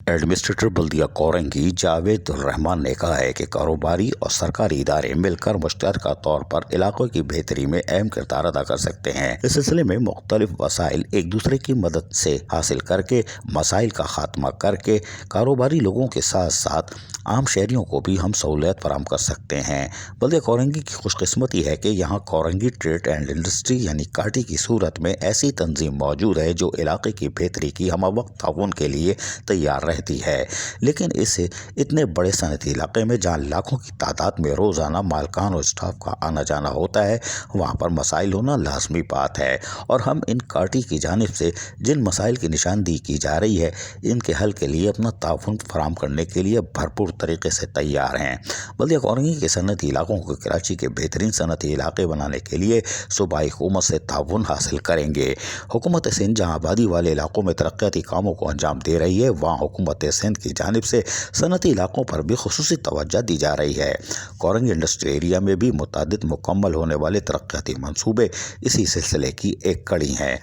Administrator बल्दिया कोरंगी जावेद रहमान ने कहा है कि कारोबारी और सरकारी इदारे मिलकर मुश्तरका तौर पर इलाकों की बेहतरी में अहम किरदार अदा कर सकते हैं। इस सिलसिले में मुख्तलिफ वसाइल एक दूसरे की मदद से हासिल करके मसाइल का खात्मा करके कारोबारी लोगों के साथ साथ आम शहरियों को भी हम सहूलियत फराहम कर सकते हैं। बल्दिया कोरंगी की खुशकिस्मती है कि यहाँ कोरंगी ट्रेड एंड इंडस्ट्री यानी काटी की सूरत में ऐसी तंजीम मौजूद है जो इलाके की बेहतरी की हमवक्त ताउन के लिए तैयार रहती है। लेकिन इस इतने बड़े सनती इलाके में जहाँ लाखों की तादाद में रोज़ाना मालकान और स्टाफ का आना जाना होता है, वहाँ पर मसाइल होना लाजमी बात है और हम इन काटी की जानिब से जिन मसाइल की निशानदेही की जा रही है इनके हल के लिए अपना ताउन फराहम करने के लिए भरपूर तरीके से तैयार हैं। बल्दिया कोरंगी के सनती इलाकों को कराची के बेहतरीन सनती इलाके बनाने के लिए सूबाई हुकूमत से ताउन हासिल करेंगे। हुकूमत सिंध जहाँ आबादी वाले इलाकों में तरक्याती कामों को अंजाम दे रही है, वहाँ हुकूमत सिंध की जानिब से सनती इलाकों पर भी खुसूसी तवज्जो दी जा रही है। कोरंगी इंडस्ट्री एरिया में भी मुतअद्दिद मुकम्मल होने वाले तरक्याती मंसूबे इसी सिलसिले की एक कड़ी हैं।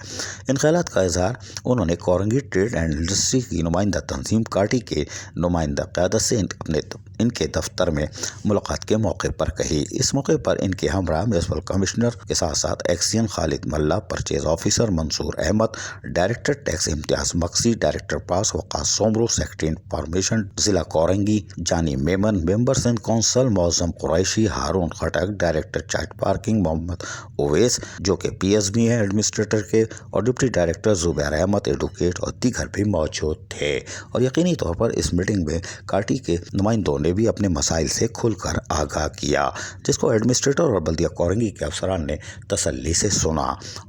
इन ख्यालात का इजहार उन्होंने कोरंगी ट्रेड एंड इंडस्ट्री की नुमाइंदा तंजीम काटी के नुमाइंदा क़यादत से इनके दफ्तर में मुलाकात के मौके पर कही। इस मौके पर इनके हमरा म्युनिसिपल कमिश्नर के साथ साथ XEN Khalid Malla, purchase officer Mansoor Ahmed, director tax Imtiaz Maksi, director पास वकास सोमरो, सेक्रेटरी इंफॉर्मेशन जिला Korangi Jani Memon, members in council Moazzam Qureshi, Haroon Khattak, director child parking Mohammad Owais जो कि PSB हैं एडमिनिस्ट्रेटर के, और deputy director Zubair Ahmed advocate और दीगर भी मौजूद थे। और यकीनी तौर पर इस मीटिंग में काटी के नुमाइंदों ने भी अपने मसाइल से खुलकर आगाह किया, जिसको एडमिनिस्ट्रेटर और बल्दिया कोरंगी के अफसरान ने तसल्ली से सुना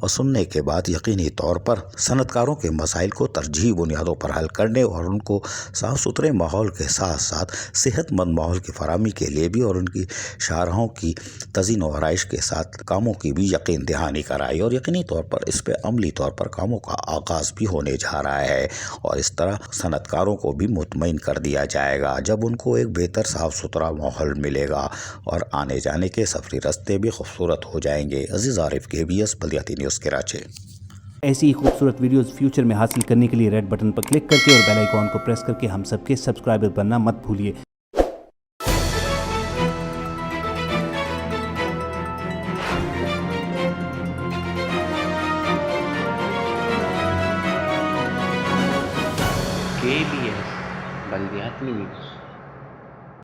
और सुनने के बाद यकीनी तौर पर सनतकारों के मसाइल को तरजीही बुनियादों पर हल करने और उनको साफ सुथरे माहौल के साथ साथ सेहतमंद माहौल की फराहमी के लिए भी और उनकी शाहराहों की तज़ीन व आराइश के साथ कामों की भी यकीन दहानी कराई और यकीनी तौर पर इस पर अमली तौर पर कामों का आगाज़ भी होने जा रहा है। और इस तरह सनतकारों को भी मुतमईन कर दिया जाएगा जब उनको एक बेहतर साफ सुथरा माहौल मिलेगा और आने जाने के सफरी रास्ते भी खूबसूरत हो जाएंगे। अजीज़ आरिफ, KBS बल्दियाती न्यूज़ कराची। ऐसी ही खूबसूरत वीडियोस फ्यूचर में हासिल करने के लिए रेड बटन पर क्लिक करके और बेल आइकॉन को प्रेस करके हम सबके सब्सक्राइबर बनना मत भूलिए। KBS बल्दियाती न्यूज़।